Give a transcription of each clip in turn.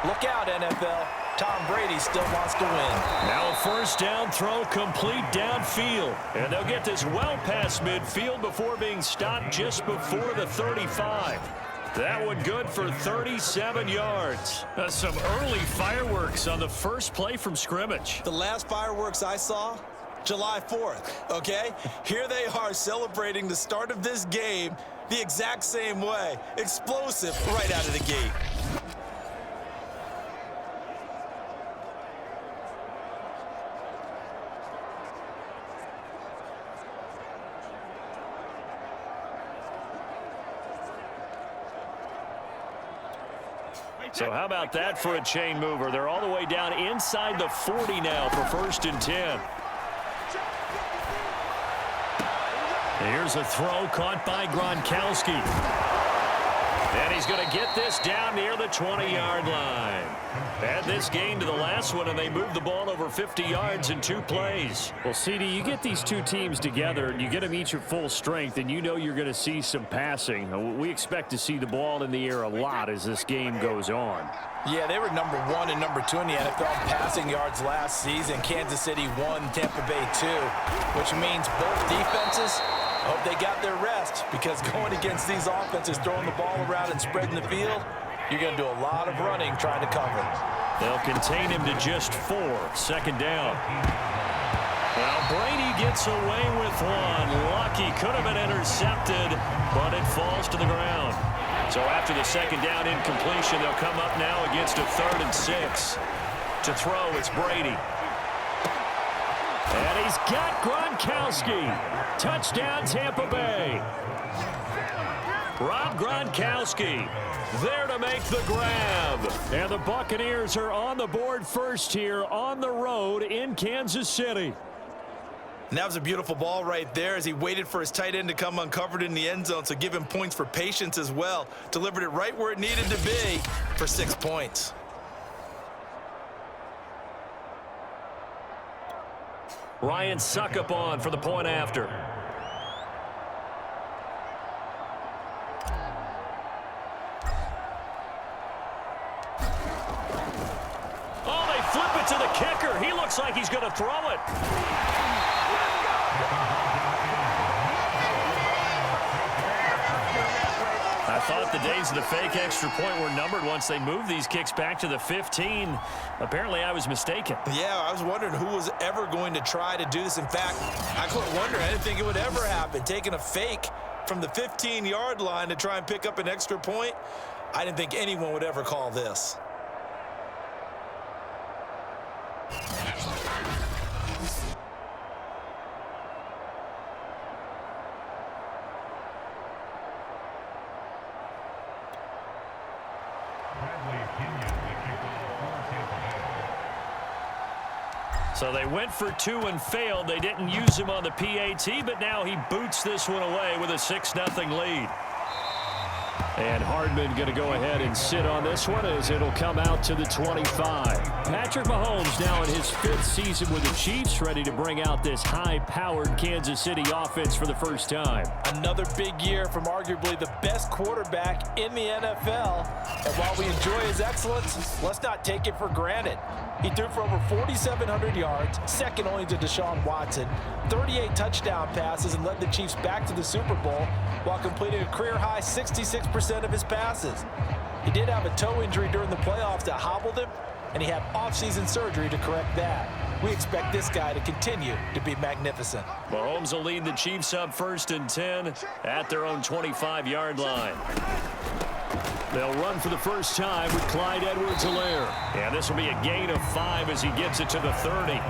Look out, NFL. Tom Brady still wants to win. Now a first down throw complete downfield. And they'll get this well past midfield before being stopped just before the 35. That one good for 37 yards. Some early fireworks on the first play from scrimmage. The last fireworks I saw, July 4th, okay? Here they are celebrating the start of this game the exact same way. Explosive right out of the gate. So how about that for a chain mover? They're all the way down inside the 40 now for 1st and 10. Here's a throw caught by Gronkowski. And he's going to get this down near the 20-yard line. Add this game to the last one, and they moved the ball over 50 yards in 2 plays. Well, CD, you get these two teams together, and you get them each at full strength, and you know you're going to see some passing. We expect to see the ball in the air a lot as this game goes on. Yeah, they were number 1 and number 2 in the NFL in passing yards last season. Kansas City 1, Tampa Bay 2, which means both defenses hope they got their rest, because going against these offenses, throwing the ball around and spreading the field, you're going to do a lot of running trying to cover. They'll contain him to just 4. 2nd down. Well, Brady gets away with one. Lucky, could have been intercepted, but it falls to the ground. So after the 2nd down incompletion, they'll come up now against a 3rd and 6. To throw, it's Brady. And he's got Gronkowski. Touchdown, Tampa Bay. Rob Gronkowski there to make the grab. And the Buccaneers are on the board first here on the road in Kansas City. And that was a beautiful ball right there as he waited for his tight end to come uncovered in the end zone, so give him points for patience as well. Delivered it right where it needed to be for 6 points. Ryan Suckup on for the point after. Oh, they flip it to the kicker. He looks like he's going to throw it. I thought the days of the fake extra point were numbered once they moved these kicks back to the 15. Apparently, I was mistaken. Yeah, I was wondering who was ever going to try to do this. In fact, I couldn't wonder. I didn't think it would ever happen. Taking a fake from the 15-yard line to try and pick up an extra point, I didn't think anyone would ever call this. So they went for 2 and failed. They didn't use him on the PAT, but now he boots this one away with a 6-0 lead. And Hardman going to go ahead and sit on this one as it'll come out to the 25. Patrick Mahomes now in his 5th season with the Chiefs, ready to bring out this high-powered Kansas City offense for the first time. Another big year from arguably the best quarterback in the NFL. And while we enjoy his excellence, let's not take it for granted. He threw for over 4,700 yards, second only to Deshaun Watson, 38 touchdown passes, and led the Chiefs back to the Super Bowl while completing a career-high 66% of his passes. He did have a toe injury during the playoffs that hobbled him, and he had off-season surgery to correct that. We expect this guy to continue to be magnificent. Mahomes will lead the Chiefs up 1st and 10 at their own 25-yard line. They'll run for the first time with Clyde Edwards-Helaire. And this will be a gain of 5 as he gets it to the 30.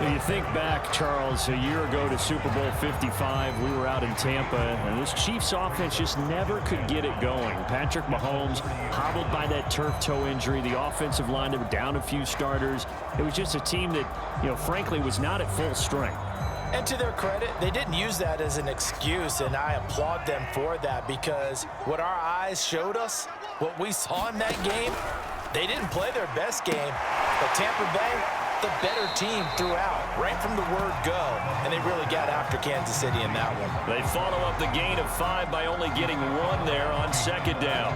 When you think back, Charles, a year ago to Super Bowl 55, we were out in Tampa, and this Chiefs offense just never could get it going. Patrick Mahomes hobbled by that turf toe injury. The offensive line, they were down a few starters. It was just a team that, frankly, was not at full strength. And to their credit, they didn't use that as an excuse, and I applaud them for that, because what our eyes showed us, what we saw in that game, they didn't play their best game, but Tampa Bay, the better team throughout, right from the word go, and they really got after Kansas City in that one. They follow up the gain of 5 by only getting 1 there on 2nd down.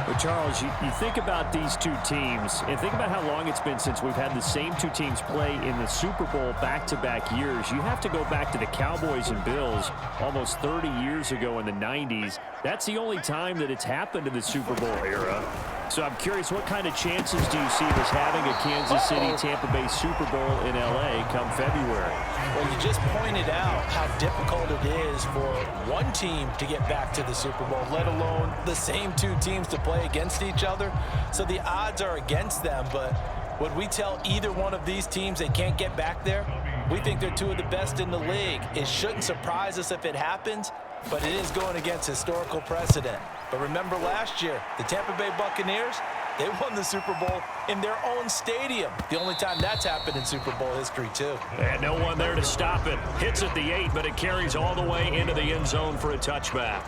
Well, Charles, you think about these two teams, and think about how long it's been since we've had the same two teams play in the Super Bowl back-to-back years. You have to go back to the Cowboys and Bills almost 30 years ago in the 90s. That's the only time that it's happened in the Super Bowl era. So I'm curious, what kind of chances do you see this having a Kansas City-Tampa Bay Super Bowl in L.A. come February? Well, you just pointed out how difficult it is for one team to get back to the Super Bowl, let alone the same two teams to play against each other. So the odds are against them, but would we tell either one of these teams they can't get back there? We think they're two of the best in the league. It shouldn't surprise us if it happens, but it is going against historical precedent. But remember last year, the Tampa Bay Buccaneers, they won the Super Bowl in their own stadium. The only time that's happened in Super Bowl history, too. And no one there to stop it. Hits at the 8, but it carries all the way into the end zone for a touchback.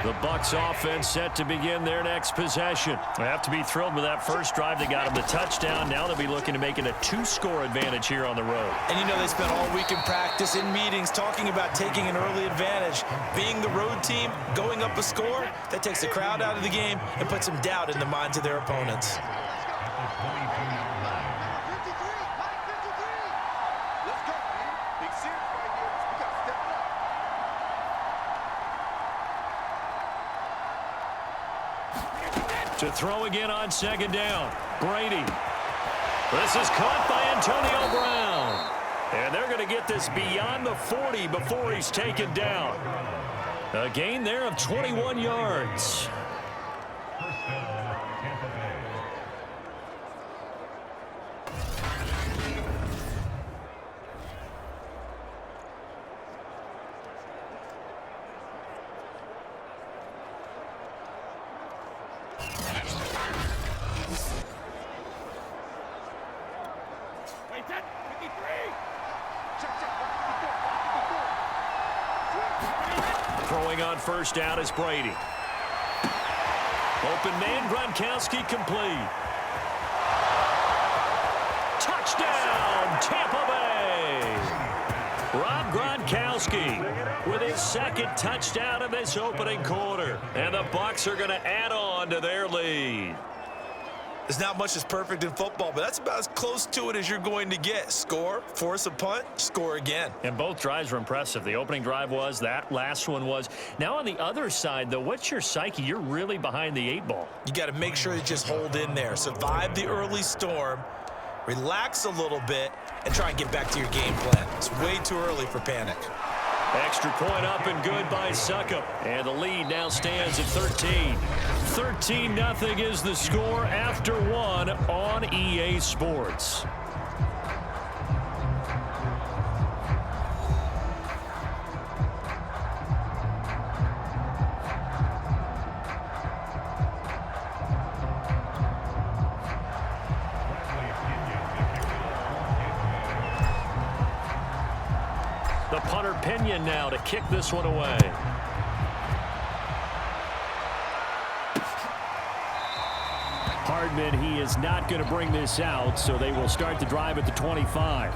The Bucs offense set to begin their next possession. They have to be thrilled with that first drive. They got them the touchdown. Now they'll be looking to make it a 2-score advantage here on the road. And you know, they spent all week in practice, in meetings, talking about taking an early advantage. Being the road team, going up a score, that takes the crowd out of the game and puts some doubt in the minds of their opponents. To throw again on second down. Brady. This is caught by Antonio Brown. And they're going to get this beyond the 40 before he's taken down. A gain there of 21 yards. Throwing on first down is Brady. Open man, Gronkowski complete. Touchdown, Tampa Bay. Rob Gronkowski with his second touchdown in this opening quarter. And the Bucs are going to add on to their lead. There's not much that's perfect in football, but that's about as close to it as you're going to get. Score, force a punt, score again. And both drives were impressive. The opening drive was, that last one was. Now on the other side, though, what's your psyche? You're really behind the 8 ball. You got to make sure to just hold in there. Survive the early storm, relax a little bit, and try and get back to your game plan. It's way too early for panic. Extra point up and good by Succop. And the lead now stands at 13. 13-0 is the score after 1 on EA Sports. The punter Pinion now to kick this one away. Hardman, he is not going to bring this out, so they will start the drive at the 25.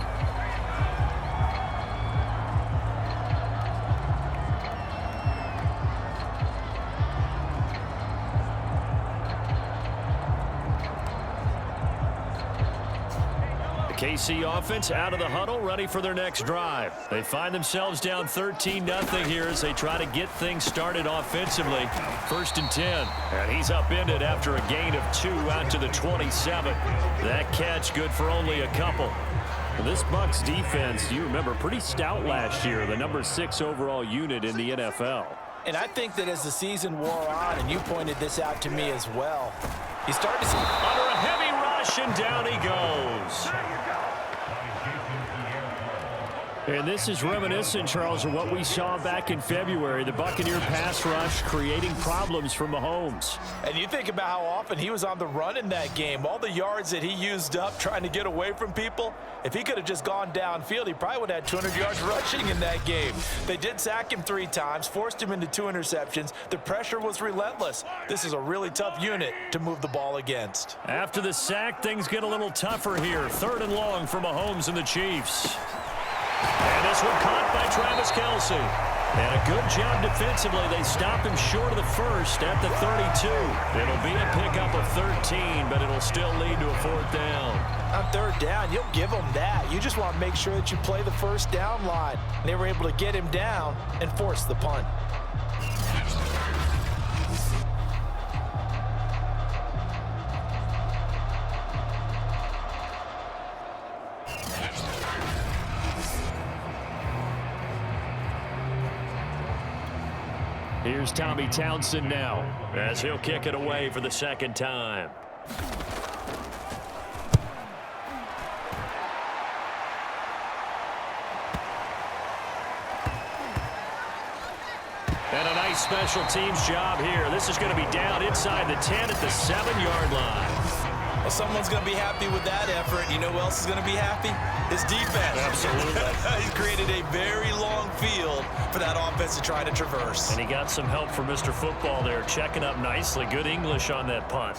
KC offense out of the huddle, ready for their next drive. They find themselves down 13-0 here as they try to get things started offensively. 1st and 10. And he's upended after a gain of 2 out to the 27. That catch good for only a couple. This Bucs defense, you remember, pretty stout last year, the number 6 overall unit in the NFL. And I think that as the season wore on, and you pointed this out to me as well, you start to see under a heavy rush, and down he goes. And this is reminiscent, Charles, of what we saw back in February. The Buccaneer pass rush creating problems for Mahomes. And you think about how often he was on the run in that game. All the yards that he used up trying to get away from people. If he could have just gone downfield, he probably would have had 200 yards rushing in that game. They did sack him 3 times, forced him into 2 interceptions. The pressure was relentless. This is a really tough unit to move the ball against. After the sack, things get a little tougher here. 3rd and long for Mahomes and the Chiefs. And this one caught by Travis Kelce. And a good job defensively. They stop him short of the first at the 32. It'll be a pickup of 13, but it'll still lead to a 4th down. On 3rd down, you'll give them that. You just want to make sure that you play the first down line. They were able to get him down and force the punt. Here's Tommy Townsend now as he'll kick it away for the 2nd time. And a nice special teams job here. This is going to be down inside the 10 at the 7-yard line. Well, someone's going to be happy with that effort. You know who else is going to be happy? His defense. Absolutely. He's created a very long field for that offense to try to traverse. And he got some help from Mr. Football there, checking up nicely. Good English on that punt.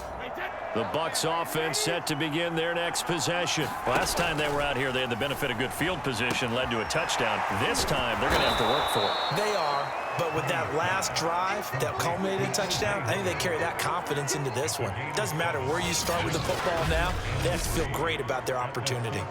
The Bucs offense set to begin their next possession. Last time they were out here, they had the benefit of good field position, led to a touchdown. This time, they're going to have to work for it. They are, but with that last drive, that culminating touchdown, I think they carry that confidence into this one. It doesn't matter where you start with the football now, they have to feel great about their opportunity.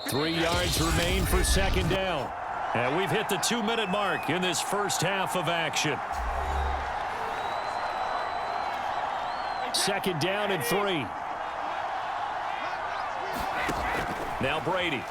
Three yards remain for 2nd down. And we've hit the 2-minute mark in this first half of action. 2nd down and 3. Now Brady.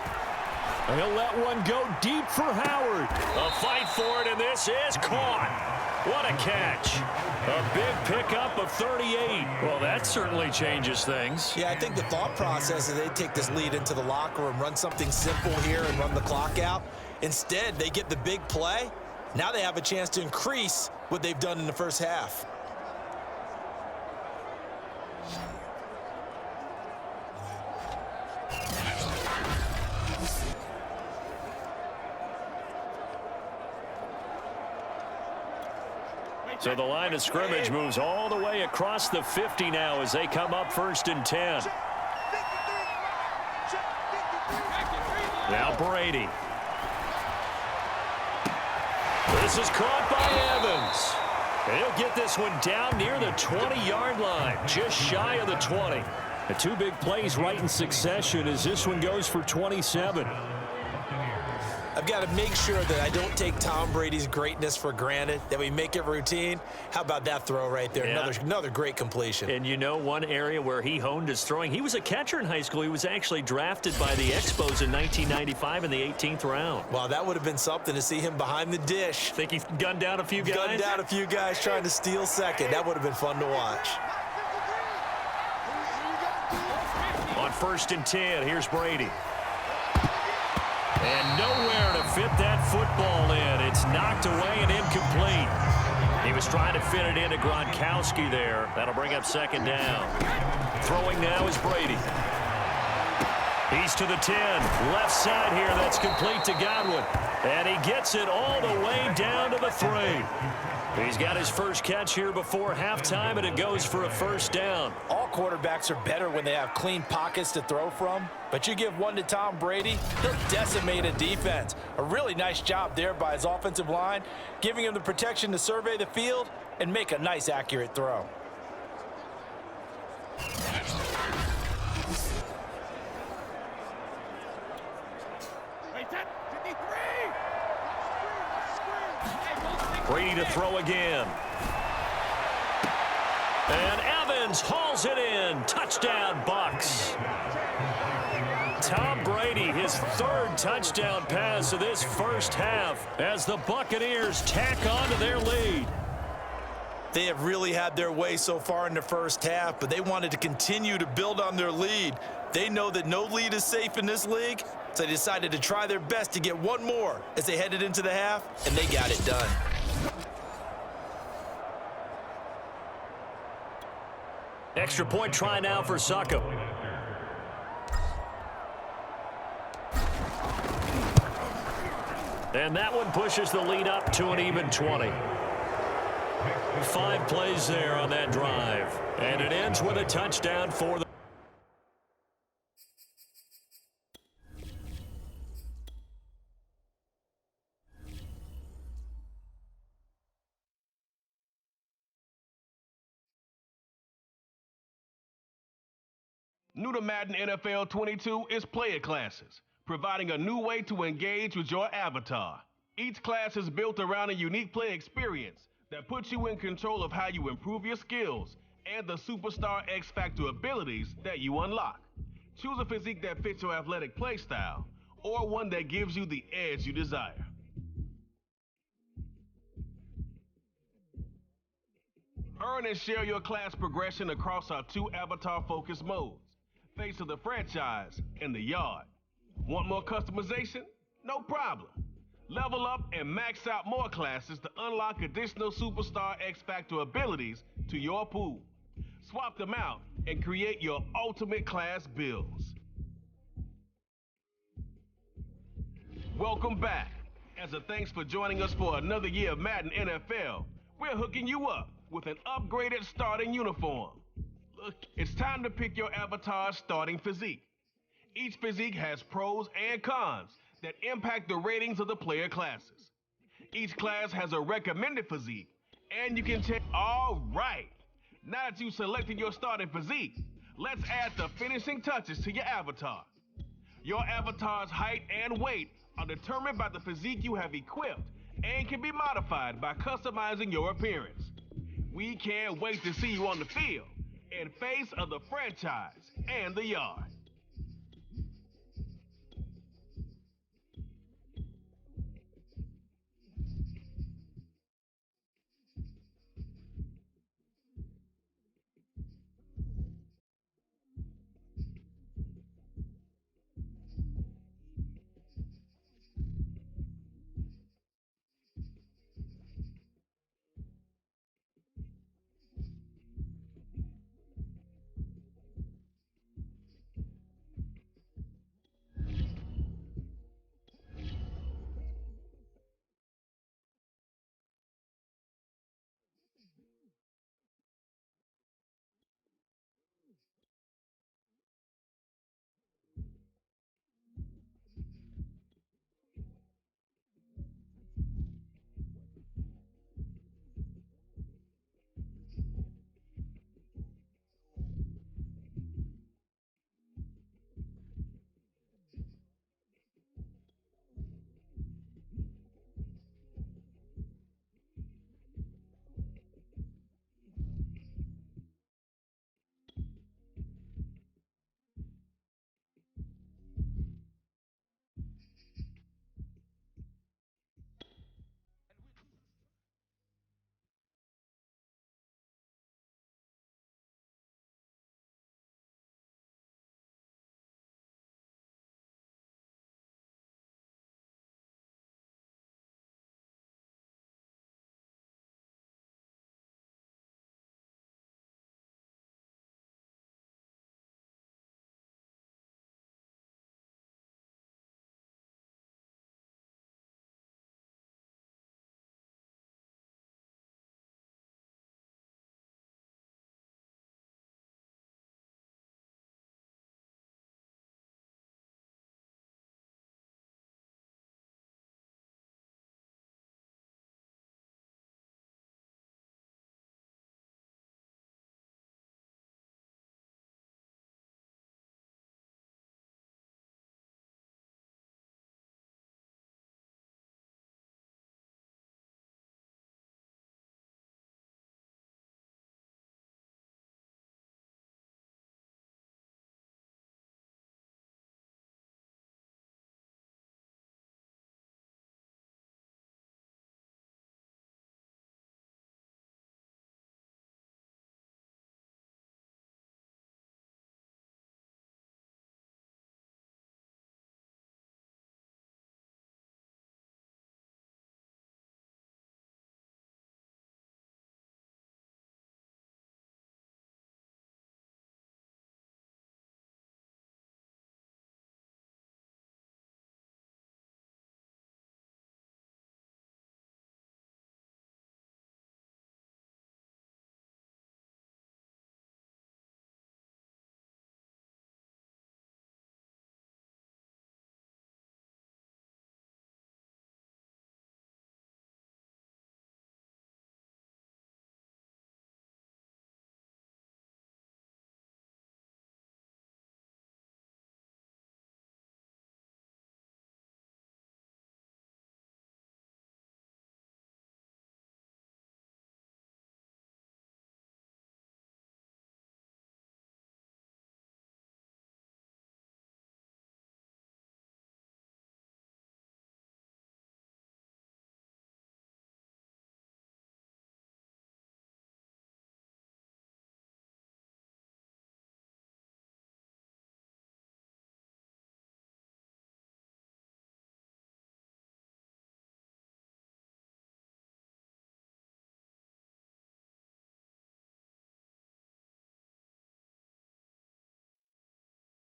He'll let one go deep for Howard. A fight for it, and this is caught. What a catch. A big pickup of 38. Well, that certainly changes things. Yeah, I think the thought process is they take this lead into the locker room, run something simple here and run the clock out. Instead, they get the big play. Now they have a chance to increase what they've done in the first half. So the line of scrimmage moves all the way across the 50 now as they come up 1st and 10. Now Brady. This is caught by Evans. He'll get this one down near the 20-yard line, just shy of the 20. The 2 big plays right in succession as this one goes for 27. I've got to make sure that I don't take Tom Brady's greatness for granted, that we make it routine. How about that throw right there? Yeah. Another great completion. And you know one area where he honed his throwing? He was a catcher in high school. He was actually drafted by the Expos in 1995 in the 18th round. Wow, that would have been something to see him behind the dish. Think he gunned down a few guys? Gunned down a few guys trying to steal second. That would have been fun to watch. On 1st and 10, here's Brady. And nowhere to fit that football in. It's knocked away and incomplete. He was trying to fit it into Gronkowski there. That'll bring up 2nd down. Throwing now is Brady. He's to the 10. Left side here. That's complete to Godwin. And he gets it all the way down to the 3. He's got his first catch here before halftime, and it goes for a 1st down. All quarterbacks are better when they have clean pockets to throw from, but you give one to Tom Brady, he'll decimate a defense. A really nice job there by his offensive line, giving him the protection to survey the field and make a nice, accurate throw. Brady to throw again. And Evans hauls it in. Touchdown, Bucs. Tom Brady, his third touchdown pass of this first half as the Buccaneers tack on to their lead. They have really had their way so far in the first half, but they wanted to continue to build on their lead. They know that no lead is safe in this league, so they decided to try their best to get one more as they headed into the half, and they got it done. Extra point try now for Succop. And that one pushes the lead up to an even 20. 5 plays there on that drive. And it ends with a touchdown for the... New to Madden NFL 22 is player classes, providing a new way to engage with your avatar. Each class is built around a unique play experience that puts you in control of how you improve your skills and the superstar X Factor abilities that you unlock. Choose a physique that fits your athletic play style, or one that gives you the edge you desire. Earn and share your class progression across our 2 avatar-focused modes, Face of the Franchise and the Yard. Want more customization? No problem. Level up and max out more classes to unlock additional Superstar X Factor abilities to your pool. Swap them out and create your ultimate class builds. Welcome back. As a thanks for joining us for another year of Madden NFL, we're hooking you up with an upgraded starting uniform. Look, it's time to pick your avatar's starting physique. Each physique has pros and cons that impact the ratings of the player classes. Each class has a recommended physique, and you can take... All right, now that you've selected your starting physique, let's add the finishing touches to your avatar. Your avatar's height and weight are determined by the physique you have equipped and can be modified by customizing your appearance. We can't wait to see you on the field in Face of the Franchise and the Yard.